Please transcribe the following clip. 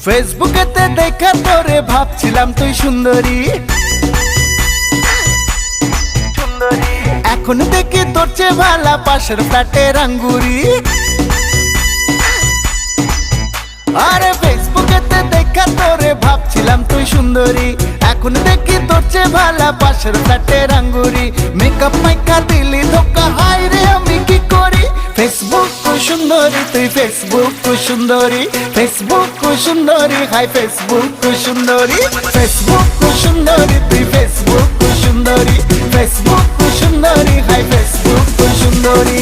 ফেসবুকেতে দেখা তোরে ভাবছিলাম তুই সুন্দরী, এখন দেখি তোর চেয়ে ভালা পাশের ফ্ল্যাটের আঙ্গুরি। আরে ফেসবুকেতে দেখা তোরে ভাবছিলাম তুই সুন্দরী, এখন দেখি তোর চেয়ে ভালা পাশের ফ্ল্যাটের আঙ্গুরি। মেকআপ মাইকা দিলি ধোকা, হাই রে আমি কি করি। ফেসবুক সুন্দরী তুই, ফেসবুক সুন্দরী, ফেসবুক সুন্দরী, হাই ফেসবুক সুন্দরী। ফেসবুক সুন্দরী তুই, ফেসবুক সুন্দরী, ফেসবুক সুন্দরী, হাই ফেসবুক সুন্দরী।